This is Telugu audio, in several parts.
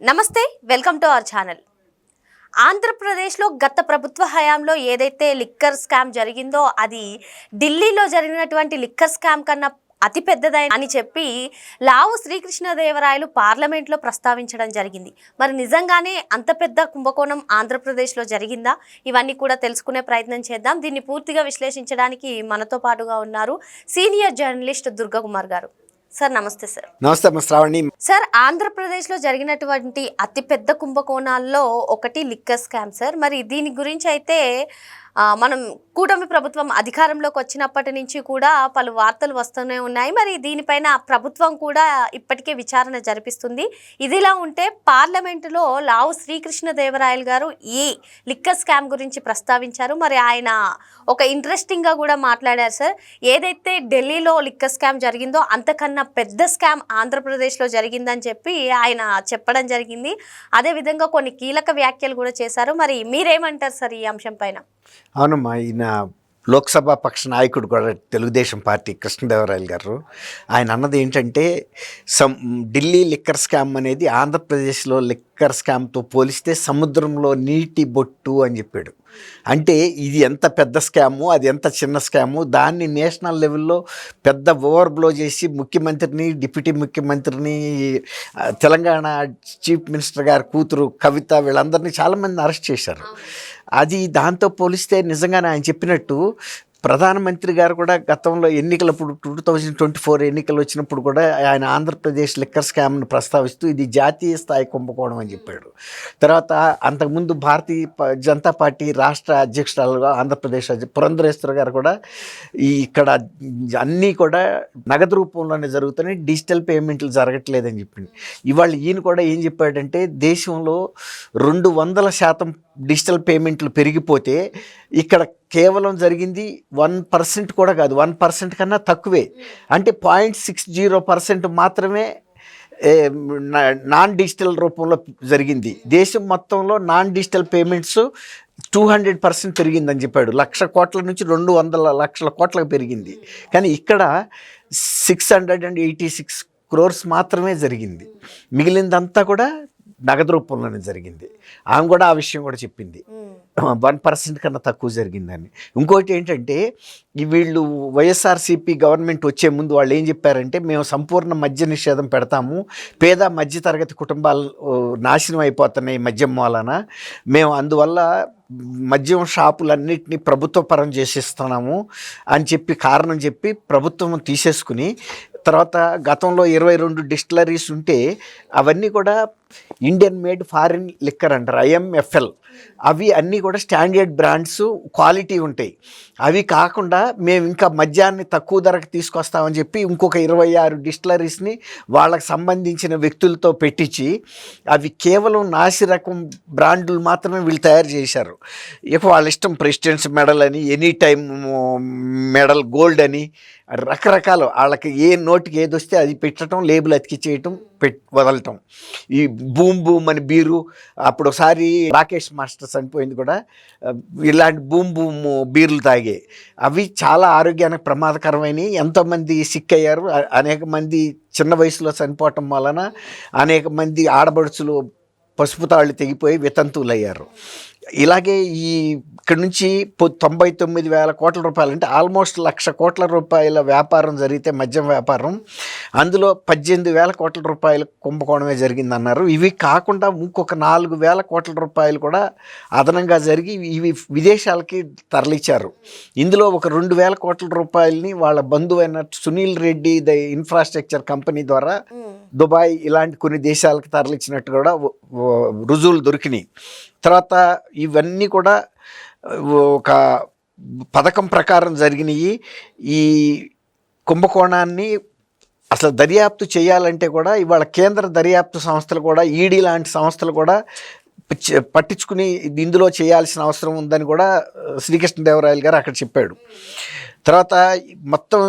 నమస్తే, వెల్కమ్ టు అవర్ ఛానల్. ఆంధ్రప్రదేశ్లో గత ప్రభుత్వ హయాంలో ఏదైతే లిక్కర్ స్కామ్ జరిగిందో అది ఢిల్లీలో జరిగినటువంటి లిక్కర్ స్కామ్ కన్నా అతి పెద్దదైన అని చెప్పి లావు శ్రీకృష్ణదేవరాయలు పార్లమెంట్లో ప్రస్తావించడం జరిగింది. మరి నిజంగానే అంత పెద్ద కుంభకోణం ఆంధ్రప్రదేశ్లో జరిగిందా? ఇవన్నీ కూడా తెలుసుకునే ప్రయత్నం చేద్దాం. దీన్ని పూర్తిగా విశ్లేషించడానికి మనతో పాటుగా ఉన్నారు సీనియర్ జర్నలిస్ట్ దుర్గకుమార్ గారు. సార్ నమస్తే. సార్ నమస్తే శ్రావణి. సార్, ఆంధ్రప్రదేశ్లో జరిగినటువంటి అతిపెద్ద కుంభకోణాల్లో ఒకటి లిక్కర్ స్కామ్ సార్. మరి దీని గురించి అయితే మనం కూటమి ప్రభుత్వం అధికారంలోకి వచ్చినప్పటి నుంచి కూడా పలు వార్తలు వస్తూనే ఉన్నాయి. మరి దీనిపైన ప్రభుత్వం కూడా ఇప్పటికే విచారణ జరిపిస్తుంది. ఇదిలా ఉంటే పార్లమెంటులో లావు శ్రీకృష్ణదేవరాయలు గారు ఈ లిక్కర్ స్కామ్ గురించి ప్రస్తావించారు. మరి ఆయన ఒక ఇంట్రెస్టింగ్గా కూడా మాట్లాడారు సార్. ఏదైతే ఢిల్లీలో లిక్కర్ స్కామ్ జరిగిందో అంతకన్నా పెద్ద స్కామ్ ఆంధ్రప్రదేశ్లో జరిగిందని చెప్పి ఆయన చెప్పడం జరిగింది. అదేవిధంగా కొన్ని కీలక వ్యాఖ్యలు కూడా చేశారు. మరి మీరేమంటారు సార్ ఈ అంశం పైన? అవునమ్మా, ఈయన లోక్సభ పక్ష నాయకుడు కూడా తెలుగుదేశం పార్టీ కృష్ణదేవరాయలు గారు. ఆయన అన్నది ఏంటంటే ఢిల్లీ లిక్కర్ స్కామ్ అనేది ఆంధ్రప్రదేశ్లో లిక్కర్ స్కామ్తో పోలిస్తే సముద్రంలో నీటి బొట్టు అని చెప్పాడు. అంటే ఇది ఎంత పెద్ద స్కాము, అది ఎంత చిన్న స్కాము, దాన్ని నేషనల్ లెవెల్లో పెద్ద ఓవర్బ్లో చేసి ముఖ్యమంత్రిని, డిప్యూటీ ముఖ్యమంత్రిని, తెలంగాణ చీఫ్ మినిస్టర్ గారి కూతురు కవిత వీళ్ళందరినీ చాలామంది అరెస్ట్ చేశారు. అది దాంతో పోలిస్తే నిజంగానే ఆయన చెప్పినట్టు ప్రధానమంత్రి గారు కూడా గతంలో ఎన్నికలప్పుడు 2024 ఎన్నికలు వచ్చినప్పుడు కూడా ఆయన ఆంధ్రప్రదేశ్ లిక్కర్ స్కామ్ను ప్రస్తావిస్తూ ఇది జాతీయ స్థాయి కుంభకోణం అని చెప్పాడు. తర్వాత అంతకుముందు భారతీయ జనతా పార్టీ రాష్ట్ర అధ్యక్షురాలుగా ఆంధ్రప్రదేశ్ పురంధరేశ్వర గారు కూడా ఇక్కడ అన్నీ కూడా నగదు రూపంలోనే జరుగుతున్నాయి, డిజిటల్ పేమెంట్లు జరగట్లేదని చెప్పింది. ఇవాళ ఈయన కూడా ఏం చెప్పాడంటే దేశంలో 200% డిజిటల్ పేమెంట్లు పెరిగిపోతే ఇక్కడ కేవలం జరిగింది 1% కూడా కాదు, 1% కన్నా తక్కువే. అంటే 0.60% మాత్రమే నాన్ డిజిటల్ రూపంలో జరిగింది. దేశం మొత్తంలో నాన్ డిజిటల్ పేమెంట్స్ 200% పెరిగిందని చెప్పాడు. 1,00,000 కోట్ల నుంచి 200 లక్షల కోట్లకు పెరిగింది. కానీ ఇక్కడ 686 crores మాత్రమే జరిగింది. మిగిలిందంతా కూడా నగదు రూపంలోనే జరిగింది. ఆమె కూడా ఆ విషయం కూడా చెప్పింది, 1% కన్నా తక్కువ జరిగిందని. ఇంకోటి ఏంటంటే వీళ్ళు వైఎస్ఆర్సీపీ గవర్నమెంట్ వచ్చే ముందు వాళ్ళు ఏం చెప్పారంటే మేము సంపూర్ణ మద్య నిషేధం పెడతాము, పేద మధ్యతరగతి కుటుంబాలు నాశనం అయిపోతున్నాయి మద్యం వలన, మేము అందువల్ల మద్యం షాపులన్నింటినీ ప్రభుత్వ పరం చేసేస్తున్నాము అని చెప్పి కారణం చెప్పి ప్రభుత్వం తీసేసుకుని తర్వాత గతంలో 22 డిస్టిలరీస్ ఉంటే అవన్నీ కూడా ఇండియన్ మేడ్ ఫారిన్ లిక్కర్ అంటారు, IMFL. అవి అన్నీ కూడా స్టాండర్డ్ బ్రాండ్స్, క్వాలిటీ ఉంటాయి. అవి కాకుండా మేము ఇంకా మద్యాన్ని తక్కువ ధరకు తీసుకొస్తామని చెప్పి ఇంకొక 26 డిస్టిలరీస్ని వాళ్ళకి సంబంధించిన వ్యక్తులతో పెట్టించి అవి కేవలం నాసి రకం బ్రాండ్లు మాత్రమే వీళ్ళు తయారు చేశారు. ఇక వాళ్ళ ఇష్టం ప్రెసిడెంట్స్ మెడల్ అని, ఎనీ టైమ్ మెడల్ గోల్డ్ అని రకరకాలు వాళ్ళకి ఏ నోటికి ఏది వస్తే అది పెట్టడం, లేబుల్ అతికిచ్చేయటం, వదలటం. ఈ బూమ్ బూమ్ అని బీరు, అప్పుడు ఒకసారి రాకేష్ మాస్టర్ చనిపోయింది కూడా ఇలాంటి బూమ్ బూమ్ బీర్లు తాగే. అవి చాలా ఆరోగ్యానికి ప్రమాదకరమైనవి. ఎంతోమంది సిక్ అయ్యారు, అనేక మంది చిన్న వయసులో చనిపోవటం వలన అనేక మంది ఆడబడుచులు పసుపు తాళ్ళు తెగిపోయి వితంతువులు అయ్యారు. ఇలాగే ఇక్కడ నుంచి 99,000 కోట్ల రూపాయలు అంటే ఆల్మోస్ట్ 1,00,000 కోట్ల రూపాయల వ్యాపారం జరిగితే మద్యం వ్యాపారం, అందులో 18,000 కోట్ల రూపాయల కుంభకోణమే జరిగిందన్నారు. ఇవి కాకుండా ఇంకొక 4,000 కోట్ల రూపాయలు కూడా అదనంగా జరిగి ఇవి విదేశాలకి తరలించారు. ఇందులో ఒక 2,000 కోట్ల రూపాయలని వాళ్ళ బంధువైన Sunil Reddy the infrastructure company ద్వారా దుబాయ్ ఇలాంటి కొన్ని దేశాలకు తరలించినట్టు కూడా రుజువులు దొరికినాయి. తర్వాత ఇవన్నీ కూడా ఒక పథకం ప్రకారం జరిగినాయి. ఈ కుంభకోణాన్ని అసలు దర్యాప్తు చేయాలంటే కూడా ఇవాళ కేంద్ర దర్యాప్తు సంస్థలు కూడా, ఈడీ లాంటి సంస్థలు కూడా పట్టించుకుని ఇందులో చేయాల్సిన అవసరం ఉందని కూడా శ్రీకృష్ణదేవరాయలు గారు అక్కడ చెప్పాడు. తర్వాత మొత్తం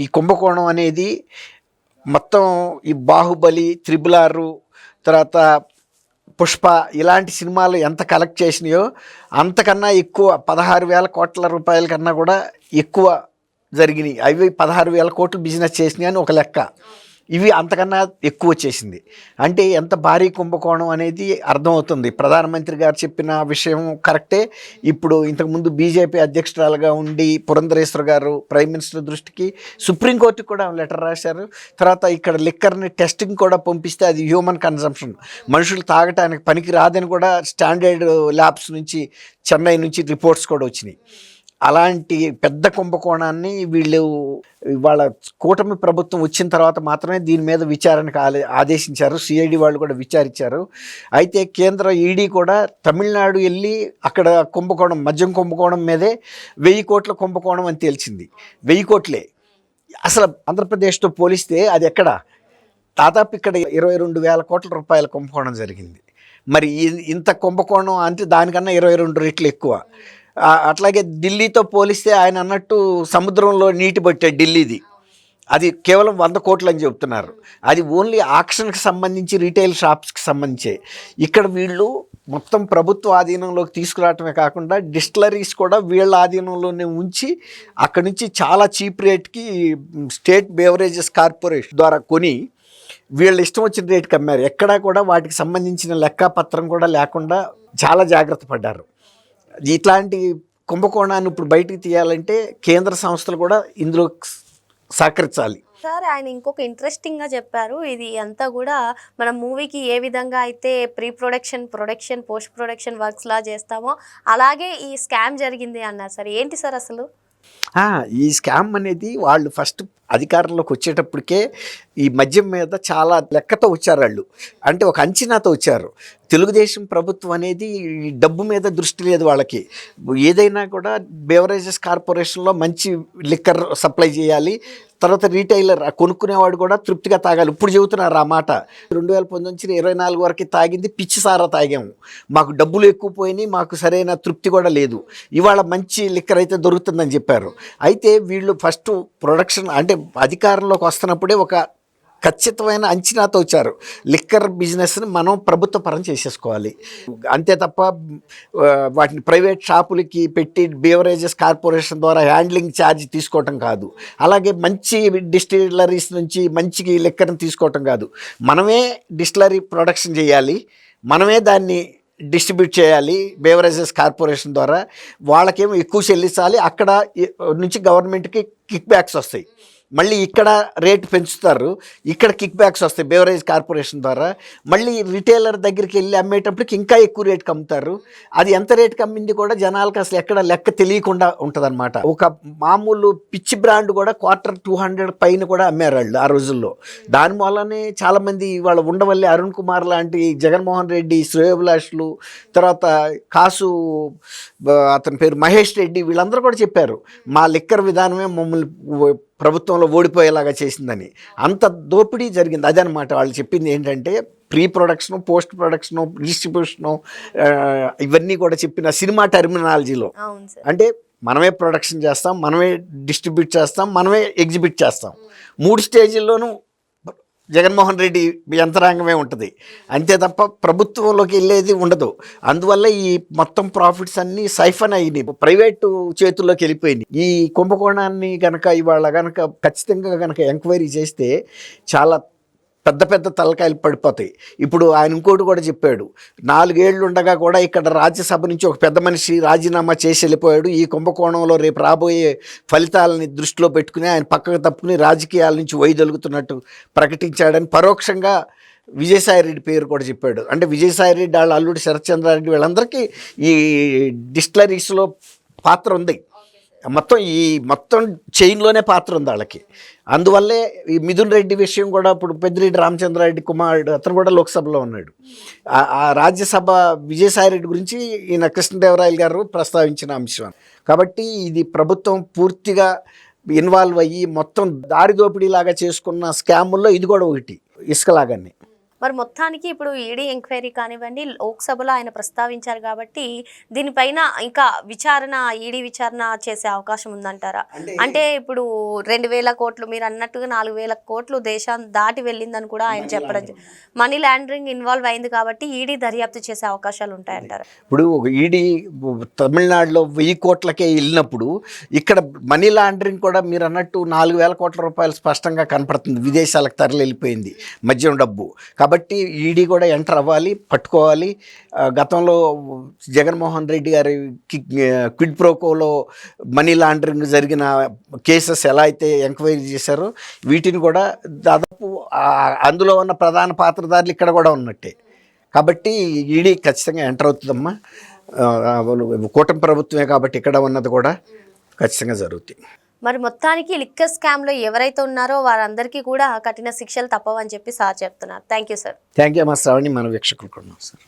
ఈ కుంభకోణం అనేది మొత్తం ఈ బాహుబలి, 666, తర్వాత పుష్ప ఇలాంటి సినిమాలు ఎంత కలెక్ట్ చేసినాయో అంతకన్నా ఎక్కువ 16,000 కోట్ల రూపాయల కన్నా కూడా ఎక్కువ జరిగినాయి. అవి 16,000 కోట్లు బిజినెస్ చేసినాయి అని ఒక లెక్క. ఇవి అంతకన్నా ఎక్కువ వచ్చేసింది. అంటే ఎంత భారీ కుంభకోణం అనేది అర్థమవుతుంది. ప్రధానమంత్రి గారు చెప్పిన విషయం కరెక్టే. ఇప్పుడు ఇంతకుముందు బీజేపీ అధ్యక్షురాలుగా ఉండి పురంధరేశ్వర్ గారు ప్రైమ్ మినిస్టర్ దృష్టికి, సుప్రీంకోర్టుకి కూడా లెటర్ రాశారు. తర్వాత ఇక్కడ లిక్కర్ని టెస్టింగ్ కూడా పంపిస్తే అది హ్యూమన్ కన్సంప్షన్, మనుషులు తాగటానికి పనికి రాదని కూడా స్టాండర్డ్ ల్యాబ్స్ నుంచి, చెన్నై నుంచి రిపోర్ట్స్ కూడా వచ్చినాయి. అలాంటి పెద్ద కుంభకోణాన్ని వీళ్ళు వాళ్ళ కూటమి ప్రభుత్వం వచ్చిన తర్వాత మాత్రమే దీని మీద విచారణకు ఆదేశించారు. సిఐడి వాళ్ళు కూడా విచారించారు. అయితే కేంద్ర ఈడీ కూడా తమిళనాడు వెళ్ళి అక్కడ కుంభకోణం, మద్యం కుంభకోణం మీదే 1000 కోట్ల కుంభకోణం అని తేల్చింది. 1000 కోట్లే. అసలు ఆంధ్రప్రదేశ్తో పోలిస్తే అది ఎక్కడ, దాదాపు ఇక్కడ 22,000 కోట్ల రూపాయల కుంభకోణం జరిగింది. మరి ఇంత కుంభకోణం అంటే దానికన్నా 22 రెట్లు ఎక్కువ. అట్లాగే ఢిల్లీతో పోలిస్తే ఆయన అన్నట్టు సముద్రంలో నీటి బట్టే ఢిల్లీది, అది కేవలం 100 కోట్లు అని చెప్తున్నారు. అది ఓన్లీ ఆక్షన్కి సంబంధించి, రీటైల్ షాప్స్కి సంబంధించి. ఇక్కడ వీళ్ళు మొత్తం ప్రభుత్వ ఆధీనంలోకి తీసుకురావటమే కాకుండా డిస్టిలరీస్ కూడా వీళ్ళ ఆధీనంలోనే ఉంచి అక్కడి నుంచి చాలా చీప్ రేట్కి స్టేట్ బేవరేజెస్ కార్పొరేషన్ ద్వారా కొని వీళ్ళు ఇష్టం వచ్చిన రేటుకి అమ్మారు. ఎక్కడా కూడా వాటికి సంబంధించిన లెక్కాపత్రం కూడా లేకుండా చాలా జాగ్రత్త పడ్డారు. ఇట్లాంటి కుంభకోణాన్ని ఇప్పుడు బయటికి తీయాలంటే కేంద్ర సంస్థలు కూడా ఇందులో సహకరించాలి. సార్, ఆయన ఇంకొక ఇంట్రెస్టింగ్గా చెప్పారు, ఇది అంతా కూడా మన మూవీకి ఏ విధంగా అయితే pre production, post production works లా చేస్తామో అలాగే ఈ స్కామ్ జరిగింది అన్నారు. సార్ ఏంటి సార్ అసలు ఈ స్కామ్ అనేది? వాళ్ళు ఫస్ట్ అధికారంలోకి వచ్చేటప్పటికే ఈ మద్యం మీద చాలా లెక్కతో వచ్చారు వాళ్ళు, అంటే ఒక అంచనాతో వచ్చారు. తెలుగుదేశం ప్రభుత్వం అనేది ఈ డబ్బు మీద దృష్టి లేదు వాళ్ళకి. ఏదైనా కూడా బేవరేజెస్ కార్పొరేషన్లో మంచి లిక్కర్ సప్లై చేయాలి, తర్వాత రీటైలర్ కొనుక్కునేవాడు కూడా తృప్తిగా తాగాలి. ఇప్పుడు చెబుతున్నారు ఆ మాట. 2019 నుంచి 24 వరకు తాగింది పిచ్చి సారా తాగాము, మాకు డబ్బులు ఎక్కువ పోయినాయి, మాకు సరైన తృప్తి కూడా లేదు, ఇవాళ మంచి లిక్కర్ అయితే దొరుకుతుందని చెప్పారు. అయితే వీళ్ళు ఫస్ట్ ప్రొడక్షన్ అంటే అధికారంలోకి వస్తున్నప్పుడే ఒక ఖచ్చితమైన అంచనాతో వచ్చారు. లిక్కర్ బిజినెస్ని మనం ప్రభుత్వ పరం చేసేసుకోవాలి, అంతే తప్ప వాటిని ప్రైవేట్ షాపులకి పెట్టి బేవరేజెస్ కార్పొరేషన్ ద్వారా హ్యాండ్లింగ్ ఛార్జ్ తీసుకోవటం కాదు, అలాగే మంచి డిస్టిలరీస్ నుంచి మంచి లిక్కర్ని తీసుకోవటం కాదు. మనమే డిస్టిలరీ ప్రొడక్షన్ చేయాలి, మనమే దాన్ని డిస్ట్రిబ్యూట్ చేయాలి బేవరేజెస్ కార్పొరేషన్ ద్వారా. వాళ్ళకేమో ఎక్కువ చెల్లించాలి, అక్కడ నుంచి గవర్నమెంట్కి కిక్ బ్యాక్స్ వస్తాయి. మళ్ళీ ఇక్కడ రేటు పెంచుతారు, ఇక్కడ కిక్ బ్యాక్స్ వస్తాయి బేవరేజ్ కార్పొరేషన్ ద్వారా. మళ్ళీ రిటైలర్ దగ్గరికి వెళ్ళి అమ్మేటప్పటికి ఇంకా ఎక్కువ రేటుకి అమ్ముతారు. అది ఎంత రేటుకి అమ్మింది కూడా జనాలకు అసలు ఎక్కడ లెక్క తెలియకుండా ఉంటుందన్నమాట. ఒక మామూలు పిచ్చి బ్రాండ్ కూడా $200 పైన కూడా అమ్మారు వాళ్ళు ఆ రోజుల్లో. దాని వల్లనే చాలామంది వాళ్ళ ఉండవల్లి అరుణ్ కుమార్ లాంటి, జగన్మోహన్ రెడ్డి శ్రేయోభిలాషులు, తర్వాత కాసు అతని పేరు మహేష్ రెడ్డి, వీళ్ళందరూ కూడా చెప్పారు మా లిక్కర్ విధానమే మమ్మల్ని ప్రభుత్వంలో ఓడిపోయేలాగా చేసిందని. అంత దోపిడీ జరిగింది. అదనమాట వాళ్ళు చెప్పింది ఏంటంటే pre production, post production, distribution, ఇవన్నీ కూడా చెప్పిన సినిమా టెర్మినాలజీలో. అంటే మనమే ప్రొడక్షన్ చేస్తాం, మనమే డిస్ట్రిబ్యూట్ చేస్తాం, మనమే ఎగ్జిబిట్ చేస్తాం. 3 స్టేజీల్లోనూ జగన్మోహన్ రెడ్డి యంత్రాంగమే ఉంటుంది, అంతే తప్ప ప్రభుత్వంలోకి వెళ్ళేది ఉండదు. అందువల్ల ఈ మొత్తం ప్రాఫిట్స్ అన్నీ సైఫన్ అయినాయి, ప్రైవేటు చేతుల్లోకి వెళ్ళిపోయినాయి. ఈ కుంభకోణాన్ని కనుక ఇవాళ కనుక ఖచ్చితంగా కనుక ఎంక్వైరీ చేస్తే చాలా పెద్ద పెద్ద తలకాయలు పడిపోతాయి. ఇప్పుడు ఆయన ఇంకోటి కూడా చెప్పాడు, 4 ఏళ్ళు ఉండగా కూడా ఇక్కడ రాజ్యసభ నుంచి ఒక పెద్ద మనిషి రాజీనామా చేసి వెళ్ళిపోయాడు. ఈ కుంభకోణంలో రేపు రాబోయే ఫలితాలని దృష్టిలో పెట్టుకుని ఆయన పక్కకు తప్పుకుని రాజకీయాల నుంచి వైదొలుగుతున్నట్టు ప్రకటించాడని పరోక్షంగా విజయసాయిరెడ్డి పేరు కూడా చెప్పాడు. అంటే విజయసాయిరెడ్డి వాళ్ళ అల్లుడు శరత్చంద్రారెడ్డి వీళ్ళందరికీ ఈ డిస్టిలరీస్లో పాత్ర ఉంది. మొత్తం చైన్లోనే పాత్ర ఉంది వాళ్ళకి. అందువల్లే ఈ మిథున్ రెడ్డి విషయం కూడా, ఇప్పుడు పెద్దిరెడ్డి రామచంద్రారెడ్డి కుమారుడు అతను కూడా లోక్సభలో ఉన్నాడు. ఆ రాజ్యసభ విజయసాయిరెడ్డి గురించి ఈయన కృష్ణదేవరాయలు గారు ప్రస్తావించిన అంశం. కాబట్టి ఇది ప్రభుత్వం పూర్తిగా ఇన్వాల్వ్ అయ్యి మొత్తం దారి దోపిడీలాగా చేసుకున్న స్కాముల్లో ఇది కూడా ఒకటి, ఇసుకలాగానే. మరి మొత్తానికి ఇప్పుడు ఈడీ ఎంక్వైరీ కానివ్వండి, లోక్సభలో ఆయన ప్రస్తావించారు కాబట్టి దీనిపైన ఇంకా ఈడీ విచారణ చేసే అవకాశం ఉందంటారా? అంటే ఇప్పుడు 2,000 కోట్లు మీరు అన్నట్టుగా 4,000 కోట్లు దేశాన్ని దాటి వెళ్ళిందని కూడా ఆయన చెప్పడం, మనీ లాండరింగ్ ఇన్వాల్వ్ అయింది కాబట్టి ఈడీ దర్యాప్తు చేసే అవకాశాలు ఉంటాయంటారా? ఇప్పుడు ఈడీ తమిళనాడులో 1000 కోట్లకే వెళ్ళినప్పుడు ఇక్కడ మనీ లాండరింగ్ కూడా మీరు అన్నట్టు 4,000 కోట్ల రూపాయలు స్పష్టంగా కనపడుతుంది. విదేశాలకు తరలి వెళ్ళిపోయింది మద్యం డబ్బు. కాబట్టి ఈడీ కూడా ఎంటర్ అవ్వాలి, పట్టుకోవాలి. గతంలో జగన్మోహన్ రెడ్డి గారి క్విడ్ ప్రోకోలో మనీ లాండరింగ్ జరిగిన కేసెస్ ఎలా అయితే ఎంక్వైరీ చేశారో వీటిని కూడా దాదాపు అందులో ఉన్న ప్రధాన పాత్రధారులు ఇక్కడ కూడా ఉన్నట్టే. కాబట్టి ఈడీ ఖచ్చితంగా ఎంటర్ అవుతుందమ్మా. కూటమి ప్రభుత్వమే కాబట్టి ఇక్కడ ఉన్నది కూడా ఖచ్చితంగా జరుగుతాయి. మరి మొత్తానికి లిక్కర్ స్కామ్లో ఎవరైతే ఉన్నారో వారందరికీ కూడా కఠిన శిక్షలు తప్పవని చెప్పి సార్ చెప్తున్నారు. Thank you sir. Thank you అమ్మా శ్రావణి, మన వీక్షకులు కూడా సార్.